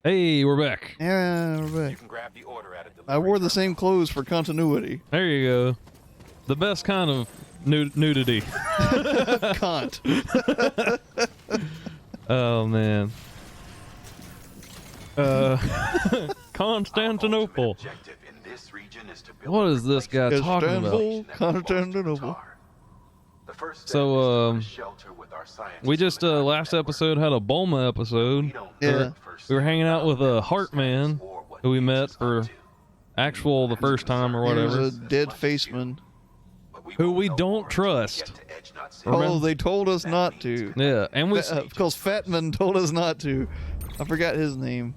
Hey, we're back. Yeah, we're You back. can grab the order at a delivery I wore the same clothes for continuity. There you go. The best kind of nudity. Kant. Oh man. Constantinople. objective in this region is to build What is this guy talking about? Istanbul, Constantinople. the first step So, is to build a shelter with our scientists We just from the last network. episode had a Bulma episode. We don't Yeah. know the first We were hanging out with a step Heartman or what who we leads met us for up to. actual the first time or He whatever. was a dead faceman. But Who won't we know don't more until we trust. get to Edge Knot City. Remember? Oh, they told us not to. Yeah, and we Because Fatman told us not to. I forgot his name.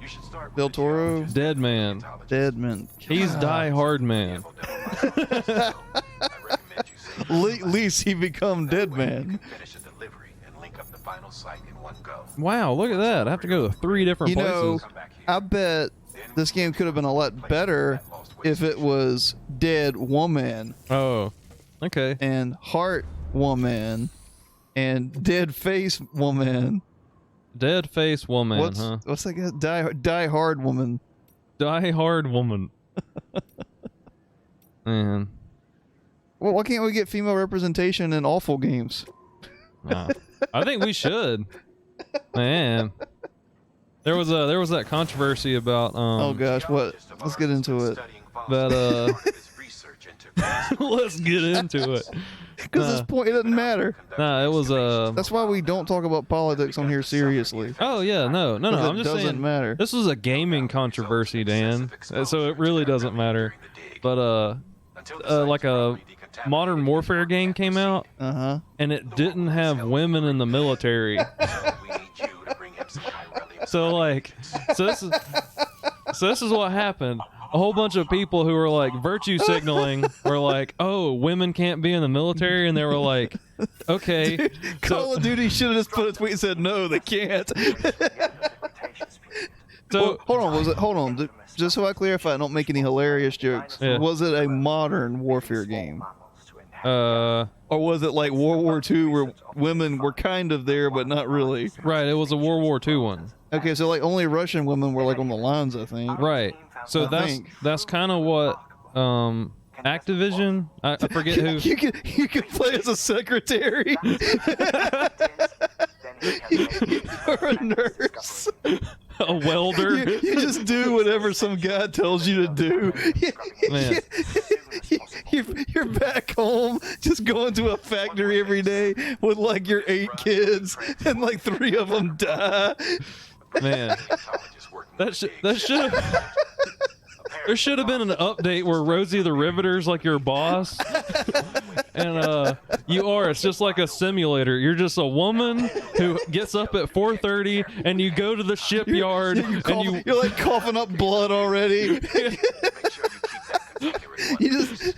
You should start with Del the Toro? geologist Dead and man. paleontologist. Deadman. He's Die Hard man. So, I recommend you save Least he become dead You man. can finish the delivery and link up the final site in one go. Wow, look at that. I have to go to 3 different You know, places. Come back here. I bet this game could have been a lot better if it was Dead Woman Oh, okay. and Heart Woman and Dead Face Woman. Dead face woman, What's huh? what's that guy? Die Hard Woman. Die Hard woman. Man. Well, why can't we get female representation in awful games? Nah. I think we should. Man. There was that controversy about Oh gosh, what? Let's get into it. that let's get into it. Because Nah. this point, it doesn't matter. Nah, it was That's why we don't talk about politics on here seriously. oh yeah, no. It I'm just doesn't saying matter. this was a gaming controversy, Dan. So it really doesn't matter. But like a Modern Warfare game came out Uh-huh. and it didn't have women in the military. So like, so this is what happened. A whole bunch of people who were like virtue signaling were like, "Oh, women can't be in the military," and they were like, "Okay." Dude, Call of Duty should have just put a tweet and said, no, they can't. So Hold on. Just so I clarify, don't make any hilarious jokes. Yeah. Was it a modern warfare game? Or Or was it like World War II where women were kind of there, but not really? right, it was a World War II one. Okay, so like only Russian women were like on the lines, I think. Right. So I think. that's kind of what Activision. I forget who. You can play as a secretary or a nurse. A welder. You just do whatever some guy tells you to do. Man. You're back home, just going to a factory every day with like your 8 kids, and like 3 of them die. Man, that should there should have been an update where Rosie the Riveter's like your boss, and it's just like a simulator. You're just a woman who gets up at 4:30 and you go to the shipyard You're like coughing up blood already. You just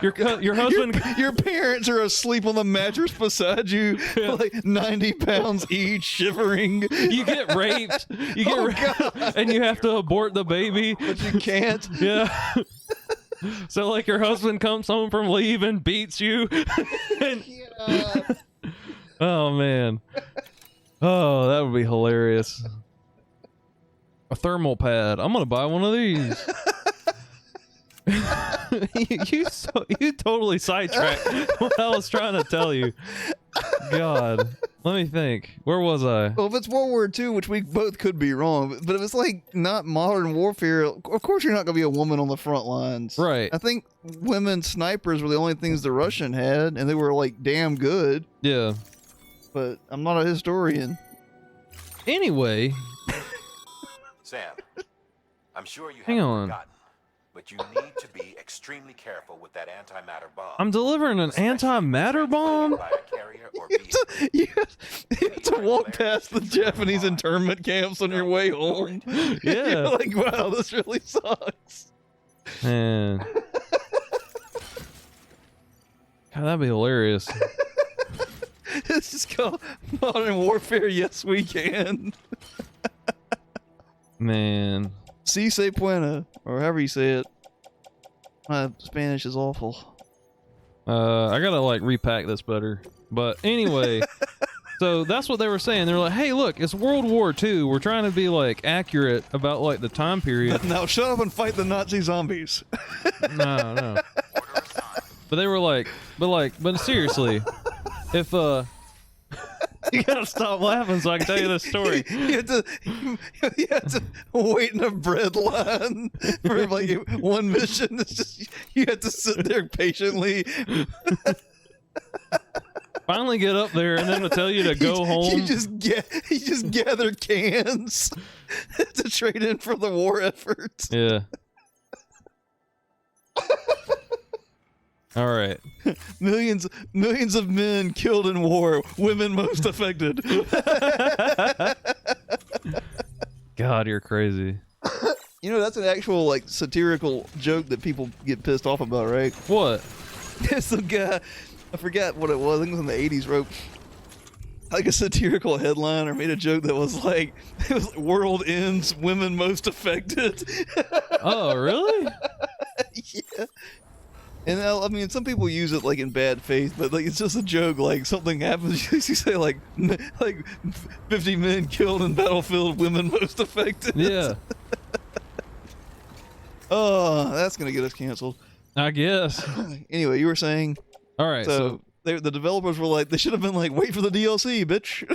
your husband. your parents are asleep on the mattress beside you, like 90 pounds each, shivering. You get raped. You get raped, and you have to abort the baby. But you can't. Yeah. So like your husband comes home from leave and beats you. And- oh man. Oh, that would be hilarious. A thermal pad. I'm gonna buy one of these. you totally sidetracked what I was trying to tell you. God, let me think. Where was I? Well, if it's World War II, which we both could be wrong, but if it's like not modern warfare, of course you're not going to be a woman on the front lines. Right. I think women snipers were the only things the Russian had, and they were like damn good, Yeah. but I'm not a historian. Anyway, Sam, I'm sure you Hang haven't on. forgotten, but you need to be extremely careful with that antimatter bomb. I'm delivering an antimatter bomb. By a carrier or vehicle. You have to walk past the Japanese internment camps on your way home. You're Yeah. like, wow, this really sucks. Man. God, that'd be hilarious. It's just called Modern Warfare. Yes, we can. Man. Si se puede, or however you say it. My Spanish is awful. I gotta like repack this better. But anyway, So that's what they were saying. They're like, hey, look, it's World War II. We're trying to be like accurate about like the time period. Now shut up and fight the Nazi zombies. No. But they were like, but seriously, if you gotta stop laughing so I can tell you this story. you had to wait in a bread line for like one mission. It's just you had to sit there patiently. Finally get up there and then to tell you to go home. You just gather cans to trade in for the war effort. Yeah. All right. Millions of men killed in war, women most affected. God, you're crazy. You know, that's an actual like satirical joke that people get pissed off about, right? What? There's some guy, I forgot what it was, I think it was in the 80s, wrote like a satirical headline or made a joke that was like, it was world ends, women most affected. Oh, really? Yeah. And I mean, some people use it like in bad faith, but like it's just a joke. Like something happens, you say like 50 men killed in battlefield, women most affected. Yeah. Oh, that's gonna get us canceled. I guess. Anyway, you were saying. All right. So the developers were like, they should have been like, wait for the DLC, bitch.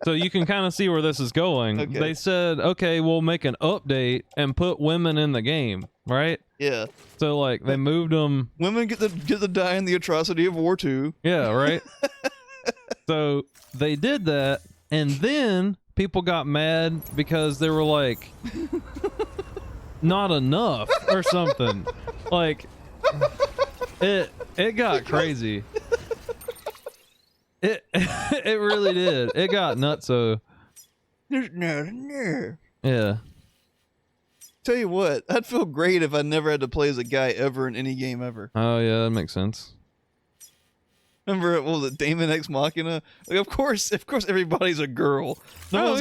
So you can kind of see where this is going. Okay. They said, okay, we'll make an update and put women in the game, right? Yeah. So like they moved them. Women get to die in the atrocity of War II. Yeah, right. So they did that, and then people got mad because they were like, not enough or something. Like it got crazy. It really did. It got nuts. So There's not enough. yeah. Tell you what, I'd feel great if I never had to play as a guy ever in any game ever. Oh yeah, that makes sense. Remember, what was it, Damon Ex Machina? Like, of course, everybody's a girl. No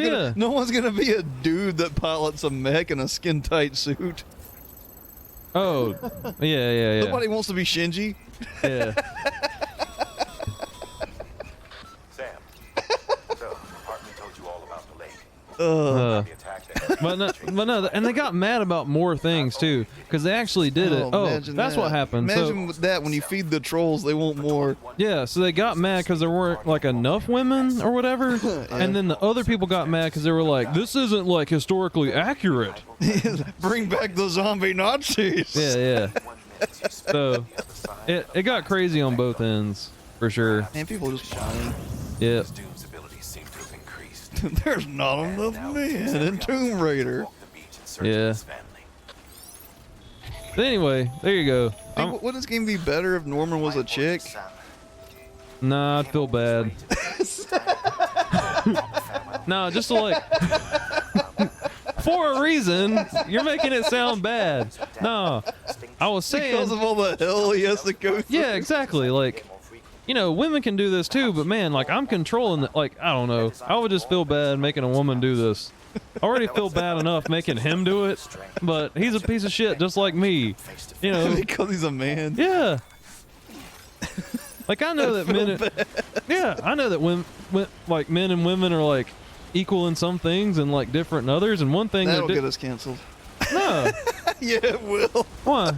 one's gonna be a dude that pilots a mech in a skin tight suit. Oh, yeah. Nobody wants to be Shinji. Yeah. Sam, so Hartman told you all about the lake. Ugh. The attack But no, and they got mad about more things too, because they actually did it. Oh, imagine that's that. what happened. Imagine with that when you feed the trolls, they want more. Yeah, so they got mad because there weren't like enough women or whatever, and then the other people got mad because they were like, "This isn't like historically accurate." Bring back the zombie Nazis. Yeah. So it got crazy on both ends for sure. Man, people are just lying. Yeah. Doom's abilities seem to have increased. There's not enough men in Tomb Raider. Walk the beach in search of Yeah. his family. But anyway, there you go. Think, wouldn't this game be better if Norman was a chick? Nah, I'd feel bad. No, just to like for a reason. You're making it sound bad. No, I was saying Because of all the hell he has to go through. yeah, exactly. Like, you know, women can do this too, but man, like I'm controlling the, like, I don't know. I would just feel bad making a woman do this. I already feel bad enough making him do it, but he's a piece of shit just like me. You know, Because he's a man. yeah. Like I know that men, yeah, I know that when like men and women are like equal in some things and like different in others, and one thing That'll that get us canceled. no, Yeah, it will. why?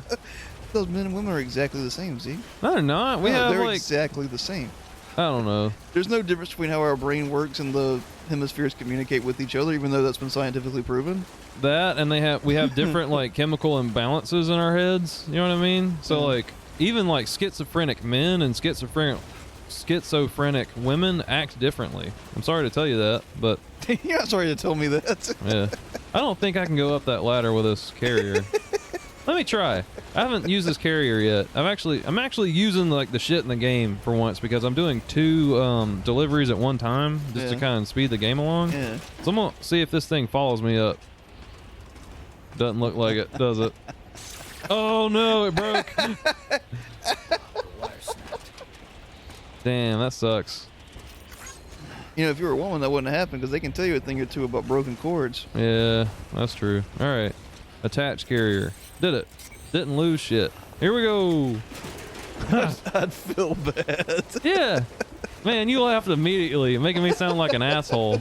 Those men and women are exactly the same, see? No, they're not. We No, have they're like exactly the same. I don't know. There's no difference between how our brain works and the hemispheres communicate with each other, even though that's been scientifically proven. That and we have different like chemical imbalances in our heads. You know what I mean? So like even like schizophrenic men and schizophrenic women act differently. I'm sorry to tell you that, but You're not sorry to tell me that. yeah, I don't think I can go up that ladder with this carrier. Let me try. I haven't used this carrier yet. I'm actually using like the shit in the game for once because I'm doing 2 deliveries at one time just to Yeah. kind of speed the game along. Yeah. So I'm gonna see if this thing follows me up. Doesn't look like it, does it? Oh no, it broke. Damn, that sucks. You know, if you were a woman, that wouldn't happen because they can tell you a thing or two about broken cords. Yeah, that's true. All right, attached carrier. Did it? Didn't lose shit. Here we go. I'd feel bad. Yeah, Man, you laughed immediately, making me sound like an asshole.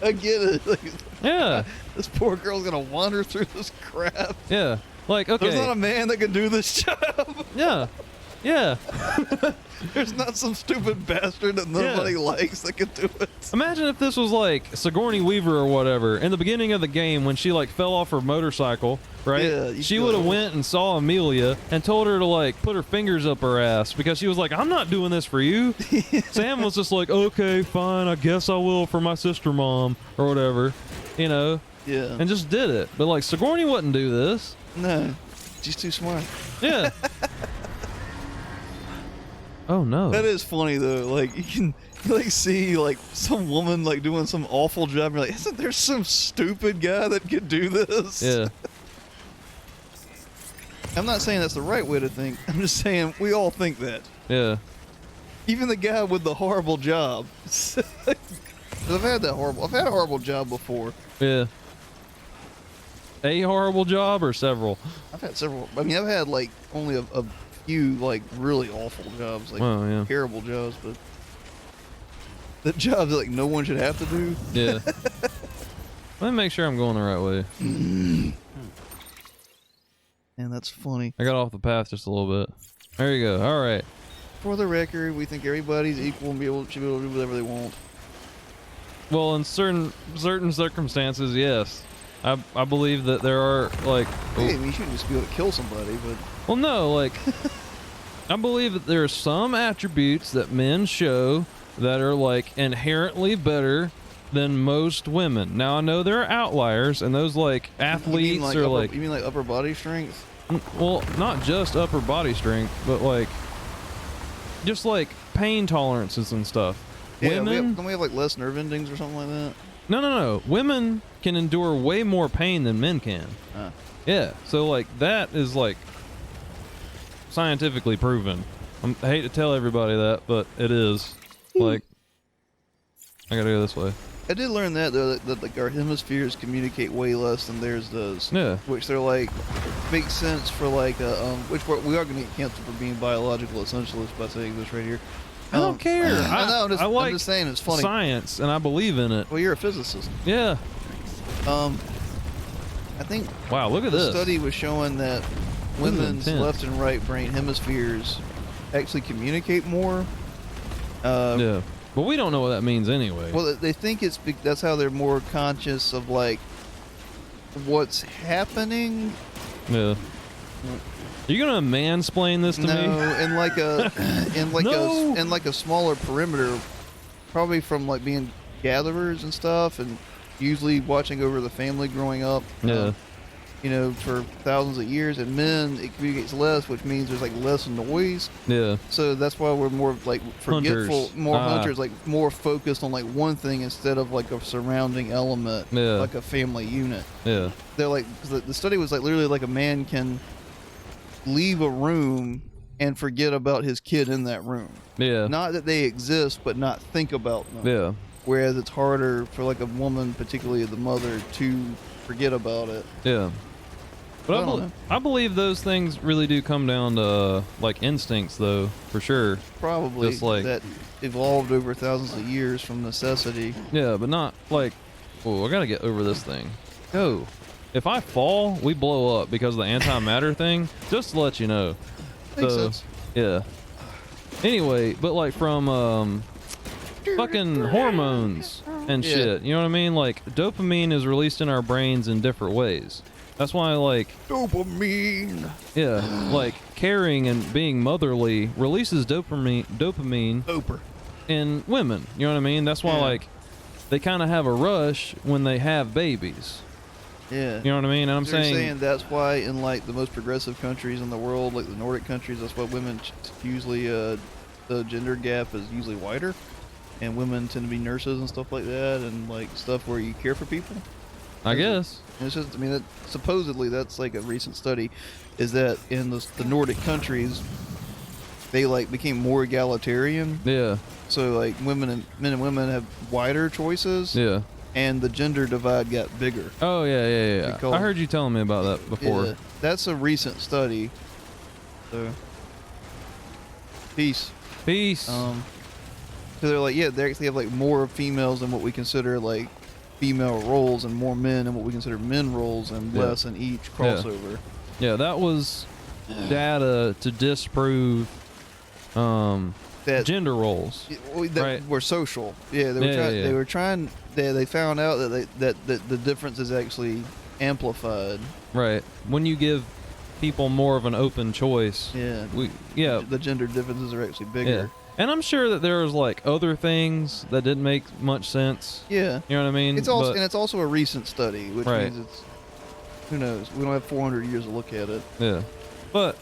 I get it. Like, Yeah, this poor girl's gonna wander through this crap. yeah. Like, okay. There's not a man that can do this job. Yeah, yeah. There's not some stupid bastard that nobody likes that can do it. Imagine if this was like Sigourney Weaver or whatever in the beginning of the game when she like fell off her motorcycle, right? Yeah, she would have went and saw Amelia and told her to like put her fingers up her ass because she was like, I'm not doing this for you. Sam was just like, okay, fine, I guess I will for my sister mom or whatever, you know, Yeah. and just did it. But like Sigourney wouldn't do this. No, she's too smart. Yeah. Oh no. That is funny though. Like you can like see like some woman like doing some awful job. And you're like, isn't there some stupid guy that could do this? Yeah. I'm not saying that's the right way to think. I'm just saying we all think that. Yeah. Even the guy with the horrible job. 'Cause I've had a horrible job before. Yeah. A horrible job or several? I've had several. I mean, I've had like only a few like really awful jobs, like Oh, yeah. terrible jobs, but the jobs that like no one should have to do. Yeah. Let me make sure I'm going the right way. And that's funny. I got off the path just a little bit. There you go. All right. For the record, we think everybody's equal and should be able to do whatever they want. Well, in certain circumstances, yes. I believe that there are like. Hey, I mean, you shouldn't just be able to kill somebody, but Well, no, like. I believe that there are some attributes that men show that are like inherently better than most women. Now I know there are outliers, and those like athletes are like. you mean like upper body strength? Well, not just upper body strength, but like. Just like pain tolerances and stuff. Yeah, Women. don't we have like less nerve endings or something like that? No. Women can endure way more pain than men can. Huh. Yeah. So like that is like scientifically proven. I hate to tell everybody that, but it is. Like, I gotta go this way. I did learn that though, that like our hemispheres communicate way less than theirs does. Yeah. Which they're like makes sense for like we are gonna get canceled for being biological essentialists by saying this right here. I don't care. I know. I like I'm just saying it's funny. science, and I believe in it. Well, you're a physicist. Yeah. I think Wow. Look at the this. study was showing that is women's intense. left and right brain hemispheres actually communicate more. Yeah. But we don't know what that means anyway. Well, they think that's how they're more conscious of like what's happening. Yeah. Are you gonna mansplain this to No, me? in like a No. in like a smaller perimeter, probably from like being gatherers and stuff, and usually watching over the family growing up. Yeah. You know, for thousands of years, and men it communicates less, which means there's like less noise. Yeah. So that's why we're more like forgetful, Hunters. more Ah. hunters, like more focused on like one thing instead of like a surrounding element, Yeah. like a family unit. Yeah. They're like 'cause the study was like literally like a man can leave a room and forget about his kid in that room. Yeah. Not that they exist, but not think about them. Yeah. Whereas it's harder for like a woman, particularly the mother, to forget about it. Yeah. But I don't know. I believe those things really do come down to like instincts, though, for sure. Probably Just like- that evolved over thousands of years from necessity. Yeah, but not like. Oh, I gotta get over this thing. Go. If I fall, we blow up because of the antimatter thing. Just to let you know. Makes sense. Yeah. Anyway, but like from fucking hormones and Yeah. shit. You know what I mean? Like dopamine is released in our brains in different ways. That's why like Dopamine. yeah, like caring and being motherly releases dopamine Doper. in women. You know what I mean? That's why Yeah. like they kind of have a rush when they have babies. Yeah. You know what I mean? And I'm So you're saying, saying that's why in like the most progressive countries in the world, like the Nordic countries, that's why women usually the gender gap is usually wider, and women tend to be nurses and stuff like that, and like stuff where you care for people. I guess. And it's just, I mean, supposedly that's like a recent study, is that in the Nordic countries, they like became more egalitarian. Yeah. So like men and women have wider choices, Yeah. and the gender divide got bigger. Oh yeah. Because- I heard you telling me about that before. Yeah, that's a recent study. So, peace. Peace. So they're like, yeah, they actually have like more females than what we consider like female roles, and more men than what we consider men roles, and less in each crossover. Yeah, that was data to disprove That gender roles. that were social. Yeah, they were trying. They found out that the difference is actually amplified. Right. When you give people more of an open choice. Yeah. The gender differences are actually bigger. Yeah. And I'm sure that there was like other things that didn't make much sense. Yeah. You know what I mean? It's also, and it's also a recent study, which means it's, who knows? We don't have 400 years to look at it. Yeah. But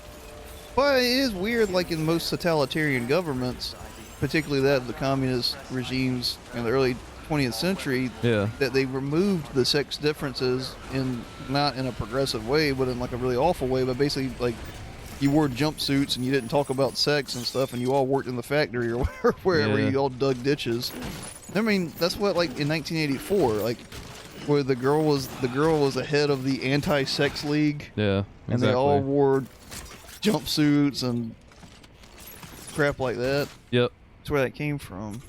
it is weird, like in most totalitarian governments, particularly that of the communist regimes in the early 20th century, that they removed the sex differences not in a progressive way, but in like a really awful way, but basically like you wore jumpsuits and you didn't talk about sex and stuff, and you all worked in the factory or wherever you all dug ditches. I mean, that's what, like in 1984, like where the girl was the head of the anti-sex league. Yeah. Exactly. And they all wore jumpsuits and crap like that. Yep. That's where that came from.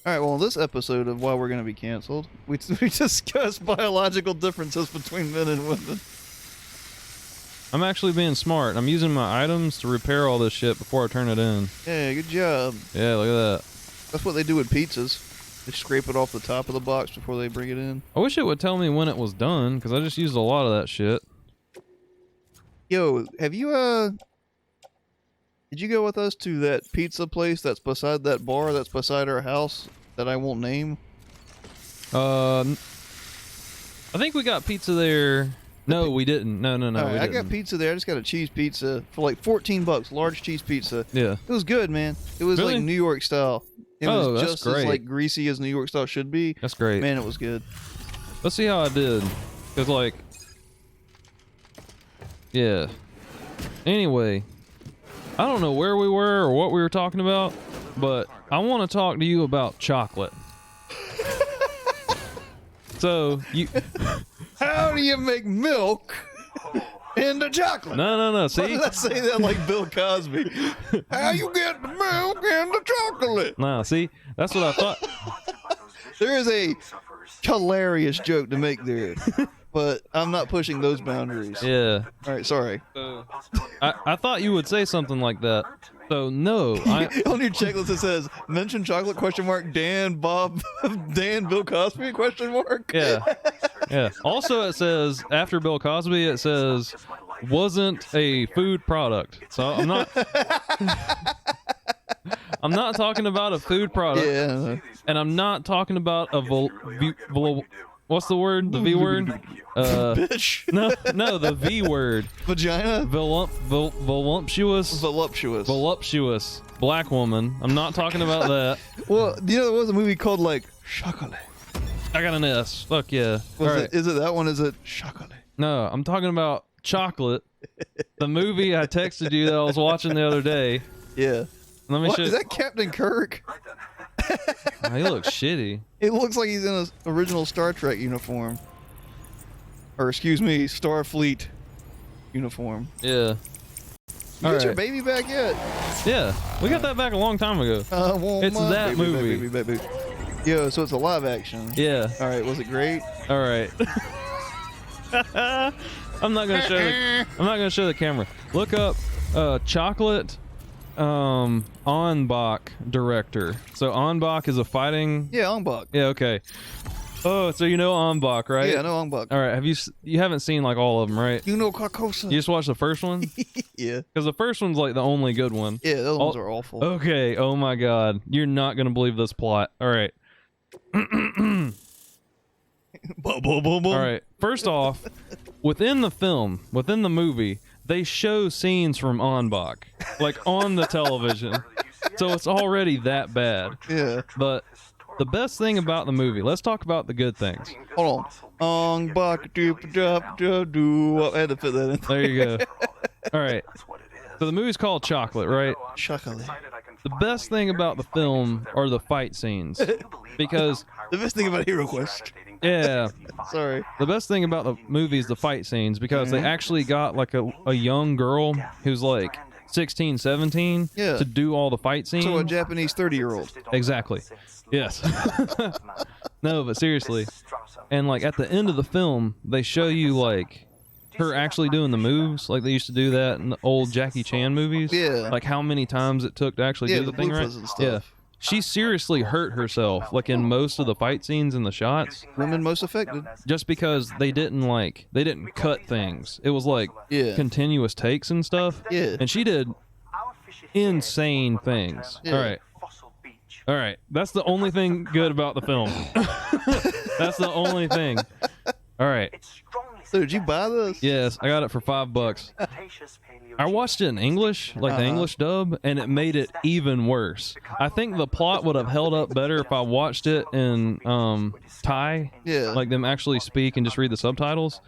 All right, well, in this episode of Why We're Going to Be Canceled, we discussed biological differences between men and women. I'm actually being smart. I'm using my items to repair all this shit before I turn it in. Yeah, good job. Yeah, look at that. That's what they do with pizzas. They scrape it off the top of the box before they bring it in. I wish it would tell me when it was done, because I just used a lot of that shit. Yo, have you, did you go with us to that pizza place that's beside that bar that's beside our house that I won't name? I think we got pizza there. No, we didn't. No, right, I got pizza there. I just got a cheese pizza for like $14, large cheese pizza. Yeah. It was good, man. It was really? like New York style. It was that's just great. as like greasy as New York style should be. That's great. Man, it was good. Let's see how I did. Because, like, yeah. Anyway, I don't know where we were or what we were talking about, but I want to talk to you about chocolate. So, you... How do you make milk into chocolate? No. See? Why did I say that like Bill Cosby? How you get the milk into chocolate? Nah, see? That's what I thought. There is a hilarious joke to make there, but I'm not pushing those boundaries. Yeah. All right, sorry. I thought you would say something like that. So, no. On your checklist it says, mention chocolate, Dan, Bill Cosby, ? Yeah. Yeah. Also, it says, after Bill Cosby, it says, wasn't a food product. So, I'm not... I'm not talking about a food product. Yeah. And I'm not talking about a what's the word? The V word? Bitch. No, the V word. Vagina? Voluptuous black woman. I'm not talking about that. Well, you know, there was a movie called like Chocolate. I got an S. Fuck yeah. Is it that one? Is it Chocolate? No, I'm talking about Chocolate. The movie I texted you that I was watching the other day. Yeah. Let me show you. Is that Captain Kirk? Oh, he looks shitty. It looks like he's in an original Star Trek uniform. Or, excuse me, Starfleet uniform. Yeah. You get your baby back yet? Yeah. We got that back a long time ago. It's that movie. Baby. Yo, so it's a live action. Yeah. All right, was it great? All right. I'm not gonna show the camera. Look up Chocolate Anbach director. So Anbach is a fighting... Yeah, Anbach. Yeah, okay. Oh, so you know Anbach, right? Yeah, I know Anbach. All right, you haven't seen like all of them, right? You know Carcosa. You just watched the first one? Yeah. Because the first one's like the only good one. Yeah, those ones are awful. Okay, oh my god. You're not gonna believe this plot. All right. All right. First off, within the movie, they show scenes from Anbach, like on the television. So it's already that bad. Yeah. But the best thing about the movie, let's talk about the good things. Hold on. Anbach, do. I had to fit that in. There you go. All right. So the movie's called Chocolate, right? Chocolate. The best thing about the film are the fight scenes. Because... The best thing about Hero Quest. Yeah. Sorry. The best thing about the movie is the fight scenes, because they actually got like a young girl who's like 16, 17 Yeah. to do all the fight scenes. So a Japanese 30-year-old. Exactly. Yes. No, but seriously. And like at the end of the film, they show you like her actually doing the moves like they used to do that in the old Jackie Chan movies. Yeah. Like how many times it took to actually Yeah, do the the thing right. bloopers and stuff. Yeah. She seriously hurt herself like in most of the fight scenes in the shots Women most affected. just because they didn't cut things. It was like Yeah. continuous takes and stuff. Yeah. And she did insane things. Yeah. All right. That's the only thing good about the film. That's the only thing. All right. So did you buy this? Yes, I got it for $5. I watched it in English, like the English dub, and it made it even worse. I think the plot would have held up better if I watched it in Thai, Yeah. like them actually speak and just read the subtitles.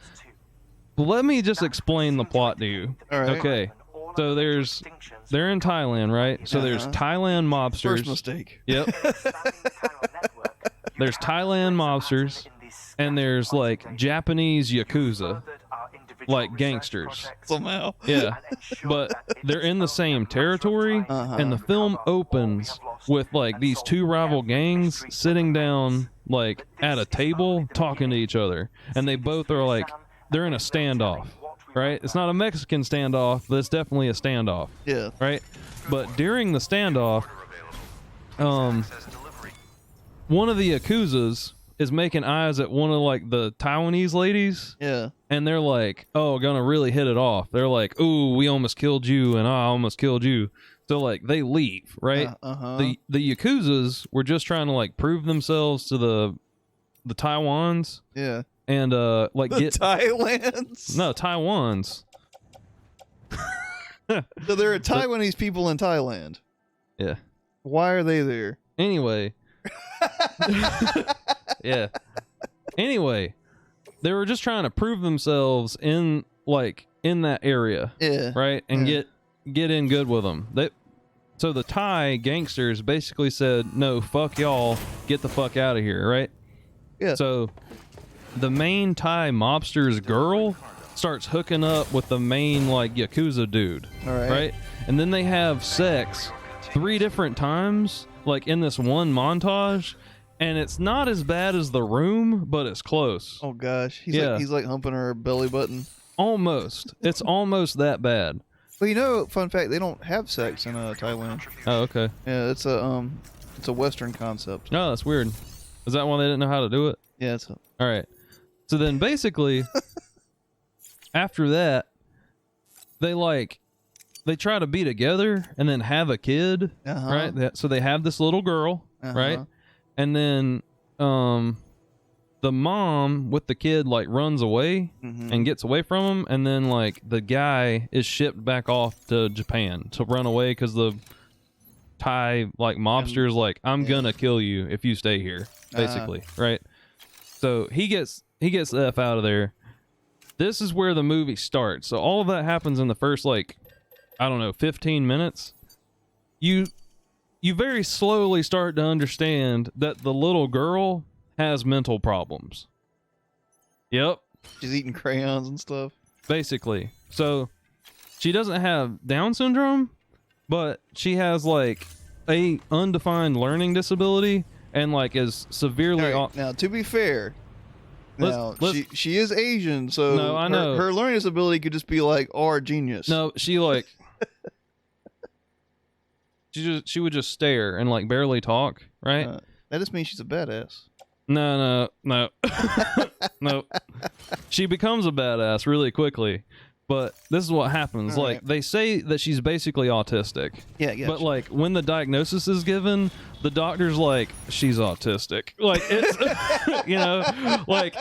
But let me just explain the plot to you. All right. Okay. So they're in Thailand, right? So there's Thailand mobsters. First mistake. Yep. There's Thailand mobsters, and there's like Japanese yakuza, like gangsters. Somehow. Yeah, but they're in the same territory, and the film opens with like these two rival gangs sitting down like at a table talking to each other, and they both are like they're in a standoff, right? It's not a Mexican standoff, but it's definitely a standoff, Yeah. right? But during the standoff, one of the yakuzas is making eyes at one of like the Taiwanese ladies. Yeah. And they're like, oh, gonna really hit it off. They're like, ooh, we almost killed you, and I almost killed you. So like they leave, right? The Yakuzas were just trying to like prove themselves to the Taiwans Yeah. and like The get Thailands. no Taiwans. So there are Taiwanese people in Thailand. Yeah. Why are they there? Anyway. Yeah. Anyway, they were just trying to prove themselves in that area. Yeah. Right? And Yeah. get in good with them. So the Thai gangsters basically said, no, fuck y'all, get the fuck out of here, right? Yeah. So the main Thai mobster's girl starts hooking up with the main like Yakuza dude. All right. Right? And then they have sex 3 different times, like in this one montage, and it's not as bad as The Room, but it's close. Oh gosh. Yeah. He's like humping her belly button. Almost. It's almost that bad. Well, you know, fun fact, they don't have sex in Thailand. Oh, okay. Yeah, it's a Western concept. No, that's weird. Is that why they didn't know how to do it? Yeah, All right. So then basically, after that, they try to be together and then have a kid, right? So they have this little girl, right? And then the mom with the kid like runs away and gets away from him, and then like the guy is shipped back off to Japan to run away because the Thai like mobster's like, I'm gonna kill you if you stay here, basically, right? So he gets the F out of there. This is where the movie starts. So all of that happens in the first like, I don't know, 15 minutes. You very slowly start to understand that the little girl has mental problems. Yep. she's eating crayons and stuff. Basically. So she doesn't have Down syndrome, but she has like a undefined learning disability and like is severely All right, now, to be fair, she is Asian, so No, I know. her learning disability could just be like, genius. No, she like she would just stare and like barely talk, right? That just means she's a badass. No. No. She becomes a badass really quickly. But this is what happens. All like right. they say that she's basically autistic. Yeah, yeah. But like when the diagnosis is given, the doctor's like, she's autistic. Like it's you know, like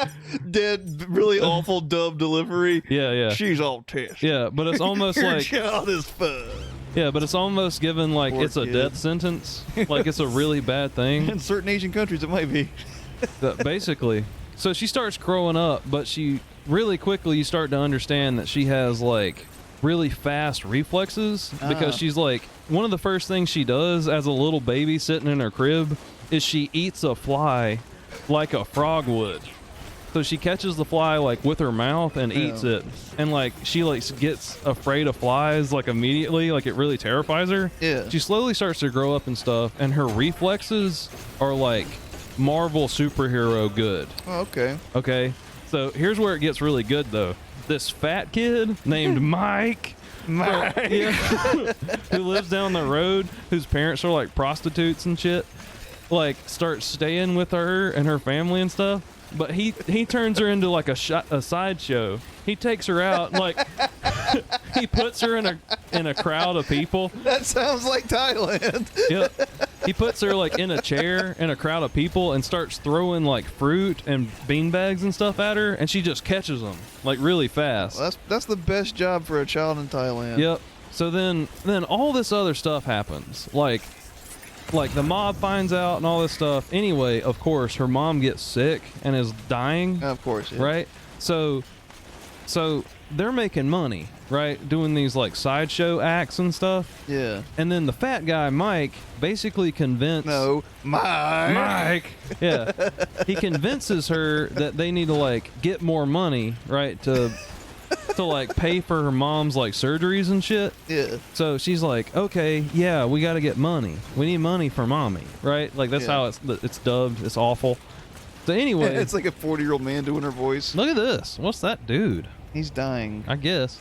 dead, really awful dub delivery. yeah. She's autistic. Yeah, but it's almost Your like child is fun. yeah, but it's almost given like Poor it's a kid. death sentence. Like it's a really bad thing. In certain Asian countries, it might be. Basically. So she starts growing up, but she really quickly you start to understand that she has like really fast reflexes because she's like one of the first things she does as a little baby sitting in her crib is she eats a fly like a frog would. So she catches the fly like with her mouth and eats it, and like she like gets afraid of flies like immediately, like it really terrifies her. Yeah. She slowly starts to grow up and stuff, and her reflexes are like Marvel superhero good. Oh, okay. Okay, so here's where it gets really good though. This fat kid named Mike. Yeah, who lives down the road, whose parents are like prostitutes and shit, like starts staying with her and her family and stuff. But he turns her into like a sideshow. He takes her out, like he puts her in a crowd of people. That sounds like Thailand. Yep. He puts her like in a chair in a crowd of people and starts throwing like fruit and beanbags and stuff at her, and she just catches them like really fast. Well, that's the best job for a child in Thailand. Yep. So then all this other stuff happens. Like the mob finds out and all this stuff. Anyway, of course, her mom gets sick and is dying. Of course. Yeah. Right? So they're making money, right? Doing these like sideshow acts and stuff. Yeah. And then the fat guy, Mike, basically Mike. Yeah. He convinces her that they need to like get more money, right? To like pay for her mom's like surgeries and shit. Yeah. So she's like, okay, yeah, we got to get money. We need money for mommy, right? Like that's how it's dubbed. It's awful. So anyway, It's like a 40-year-old man doing her voice. look at this. What's that dude? He's dying. I guess.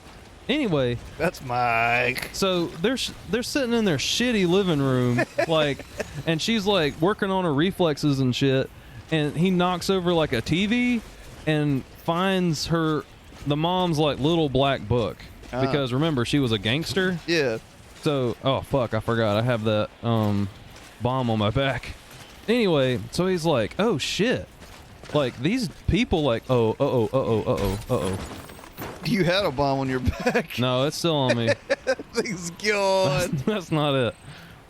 Anyway, That's Mike. so they're sitting in their shitty living room, like, and she's like working on her reflexes and shit, and he knocks over like a TV and finds the mom's like little black book, because remember she was a gangster. Yeah. So, oh fuck, I forgot I have that bomb on my back. Anyway, so he's like, oh shit, like these people like, oh. You had a bomb on your back. No, it's still on me. Thing's gone. That's not it.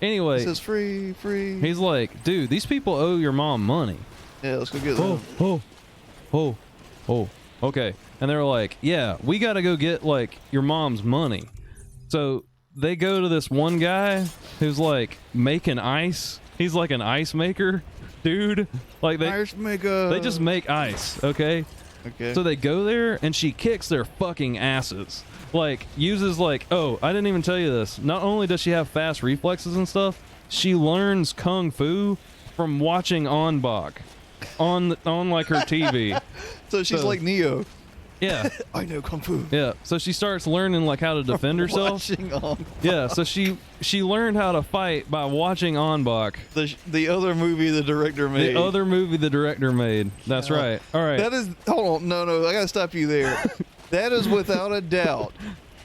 Anyway, It says free. he's like, dude, these people owe your mom money. Yeah, let's go get them. Oh. Okay. And they're like, yeah, we got to go get like your mom's money. So they go to this one guy who's like making ice. He's like an ice maker, dude. Like Ice maker. they just make ice. Okay. Okay. So they go there and she kicks their fucking asses. Like uses like, oh, I didn't even tell you this. Not only does she have fast reflexes and stuff, she learns kung fu from watching On Bak on like her TV. So she's like Neo. Yeah. I know kung fu. Yeah. So she starts learning like how to defend herself. Watching on. Yeah. So she learned how to fight by watching On Bak. The other movie the director made. The other movie the director made. That's right. All right. That is. Hold on. No. I gotta stop you there. That is without a doubt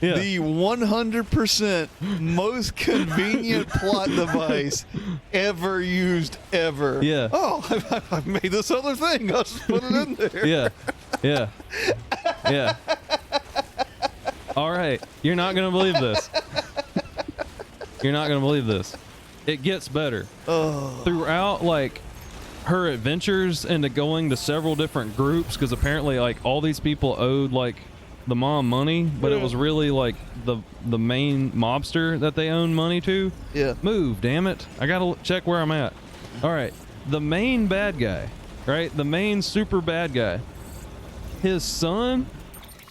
Yeah. the 100% most convenient plot device ever used ever. Yeah. Oh, I made this other thing. I'll just put it in there. Yeah. All right. You're not going to believe this. You're not going to believe this. It gets better. Oh. Throughout, like, her adventures into going to several different groups, because apparently, like, all these people owed, like, the mom money, but it was really, like, the main mobster that they own money to. Yeah. Move, damn it. I got to check where I'm at. All right. The main bad guy, right? The main super bad guy. His son,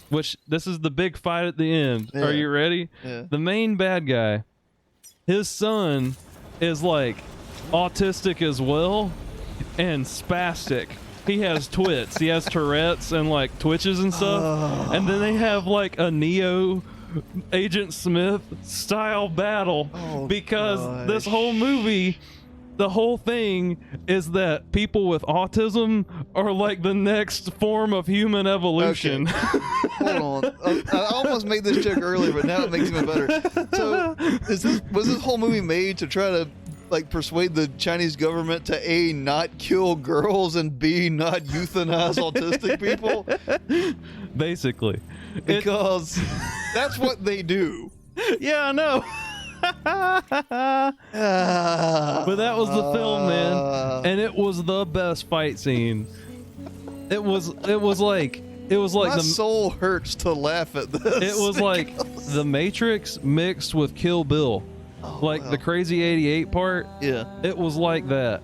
which this is the big fight at the end. Yeah. Are you ready? Yeah. The main bad guy, his son is like autistic as well and spastic. He has twits. He has Tourette's and like twitches and stuff. Oh. And then they have like a Neo Agent Smith style battle because this whole movie, the whole thing is that people with autism are like the next form of human evolution. Okay. Hold on. I almost made this joke earlier, but now it makes it even better. So, was this whole movie made to try to like persuade the Chinese government to A, not kill girls, and B, not euthanize autistic people? Basically. Because that's what they do. Yeah, I know. But that was the film, man, and it was the best fight scene. It was like My the soul hurts to laugh at this. it was like The Matrix mixed with Kill Bill, like the Crazy 88 part. Yeah. It was like that.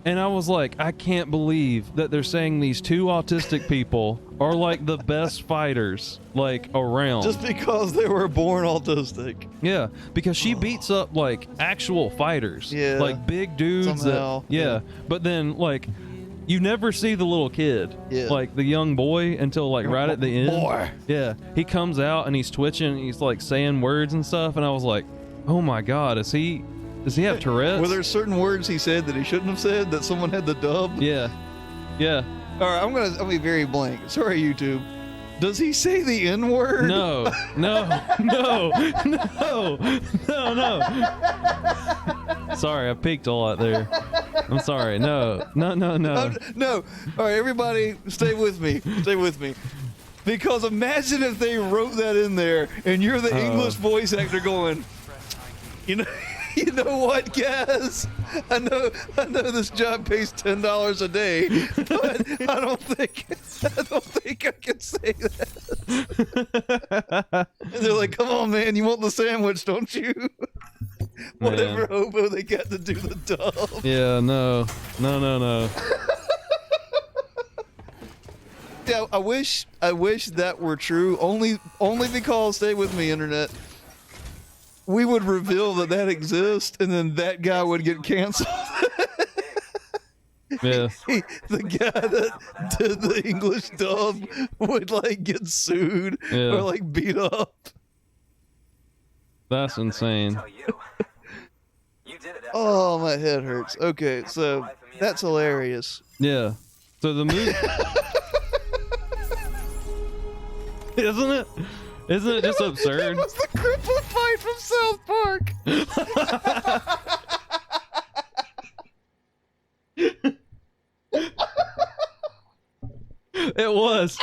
And I was like, I can't believe that they're saying these two autistic people are like the best fighters like around. Just because they were born autistic. Yeah, because she beats up like actual fighters. Yeah. Like big dudes. Somehow, Yeah. yeah. But then like you never see the little kid. Yeah. Like the young boy until like right at the end. Boy. Yeah. He comes out and he's twitching, he's like saying words and stuff, and I was like, oh my god, does he have Tourette's? Were there certain words he said that he shouldn't have said that someone had the dub? Yeah. Yeah. All right, I'll be very blank. Sorry, YouTube. Does he say the N word? No. Sorry, I peeked a lot there. I'm sorry. No. No. All right, everybody, stay with me. Stay with me. Because imagine if they wrote that in there and you're the English voice actor going, you know what, guys? I know this job pays $10 a day, but I don't think I can say that. And they're like, come on, man, you want the sandwich, don't you? Whatever hobo they got to do the dub. Yeah, no. Yeah, I wish that were true. Only because, stay with me, internet. We would reveal that exists, and then that guy would get canceled. Yeah. The guy that did the English dub would like get sued Yeah. or like beat up. That's insane. Oh, my head hurts. Okay, so that's hilarious. Yeah. So the movie Isn't it just absurd? It was the crippled fight from South Park. It was.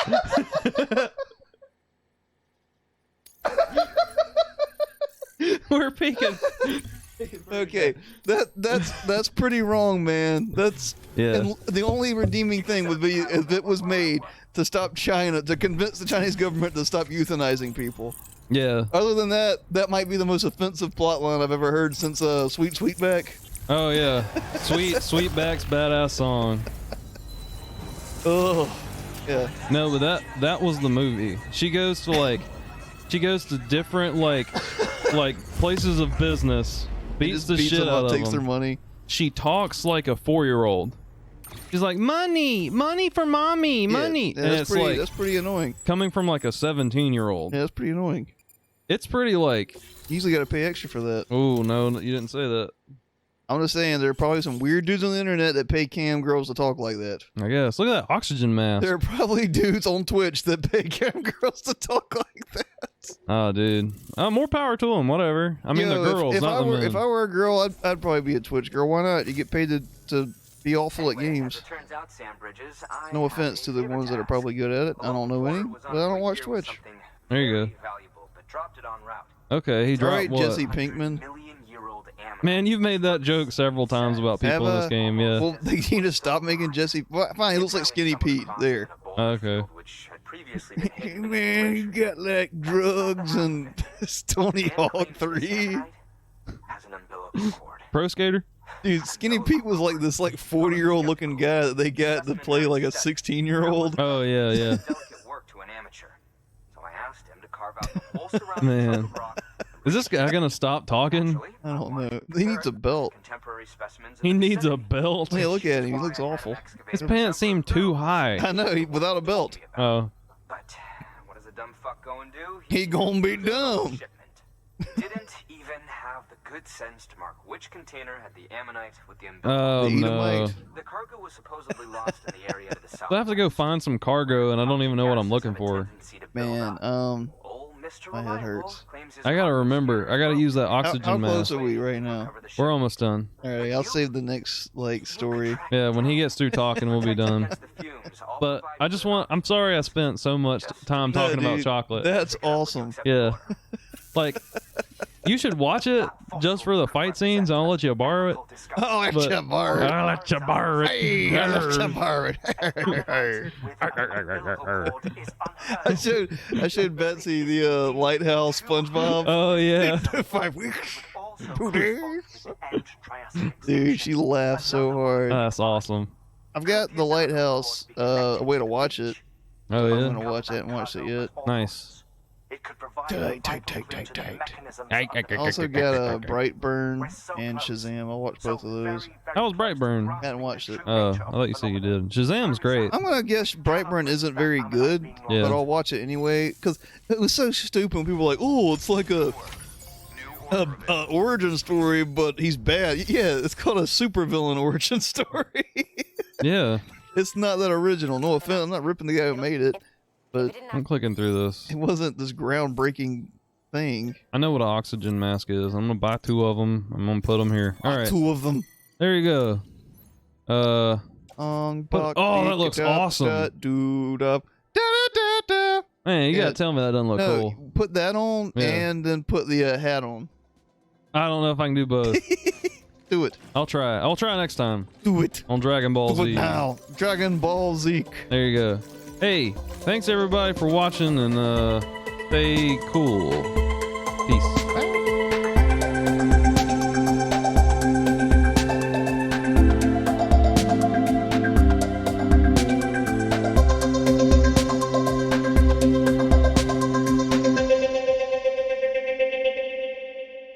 We're peeking. Okay, that's pretty wrong, man. That's and the only redeeming thing would be if it was made to stop China, to convince the Chinese government to stop euthanizing people. Yeah. Other than that, that might be the most offensive plotline I've ever heard since Sweet Sweetback. Oh yeah. Sweetback's badass song. Oh, yeah. No, but that was the movie. She goes to different like places of business, beats the shit out of them, takes their money. She talks like a 4-year-old. She's like, money for mommy, money. Yeah, and that's it's pretty, like that's pretty annoying. coming from like a 17-year-old. Yeah, that's pretty annoying. It's pretty like, You usually got to pay extra for that. oh no, you didn't say that. I'm just saying, there are probably some weird dudes on the internet that pay cam girls to talk like that. I guess. Look at that oxygen mask. There are probably dudes on Twitch that pay cam girls to talk like that. Oh, dude. More power to them. Whatever. I mean, Yo, the girls, if not I the were, men. If I were a girl, I'd probably be a Twitch girl. Why not? You get paid to be awful at games. No offense to the ones that are probably good at it. I don't know any, but I don't watch Twitch. There you go. Okay, he All dropped right, what? Jesse Pinkman. Man, you've made that joke several times about people in this game, yeah. Well, they need to stop making Jesse. Fine, he looks like Skinny Pete there. Okay. Man, you got like drugs and Tony Hawk 3. Pro skater? Dude, Skinny Pete was like this 40-year-old looking guy that they got to play like a 16-year-old. Oh, yeah. Man. Is this guy gonna stop talking? I don't know. He needs a belt. He needs a belt. Hey, look at him. He looks awful. His pants seem too high. I know, without a belt. Oh. But what does a dumb fuck go and do? He gonna be dumb. Didn't even have the good sense to mark which container had the ammonite with the Oh, The no. Edomite. The cargo was supposedly lost in the area to the south. I have to go find some cargo, and I don't even know what I'm looking for. Man, Old Mr. my head Reliable hurts. claims his I gotta remember. I gotta use that how oxygen close mask. are we right now? We're almost done. All right, I'll save the next story. Yeah, when he gets through talking, we'll be done. But I'm sorry I spent so much time talking No, about dude, chocolate. That's awesome. Yeah. Like, you should watch it just for the fight scenes. I'll let you borrow it. I'll let But- you borrow it. I'll let you borrow it. Hey, I'll let you borrow it. I showed Betsy the Lighthouse SpongeBob. Oh, yeah. 5 weeks. Dude, she laughed so hard. That's awesome. I've got The Lighthouse, a way to watch it. Oh I'm yeah, gonna watch it. I haven't watched it yet. nice. It could provide Tight. I also got Brightburn and Shazam. I watched both of those. How was Brightburn? I hadn't watched it. Oh, I thought you said you did. Shazam's great. I'm gonna guess Brightburn isn't very good, Yeah. but I'll watch it anyway because it was so stupid when people were like, "Oh, it's like a origin story, but he's bad." Yeah, it's called a supervillain origin story. Yeah, It's not that original. No offense, I'm not ripping the guy who made it, but I'm clicking through this. it wasn't this groundbreaking thing. I know what an oxygen mask is. I'm gonna buy 2 of them. I'm gonna put them here. All right, 2 of them. there you go. Oh, that looks awesome. Dude up. Da, da, da, da. Man, you Yeah. gotta tell me that doesn't look No, cool. put that on Yeah. and then put the hat on. I don't know if I can do both. Do it. I'll try. I'll try next time Do it. on Dragon Ball Do it Z. now. Dragon Ball Zeke. There you go. Hey, thanks everybody for watching and stay cool. Peace.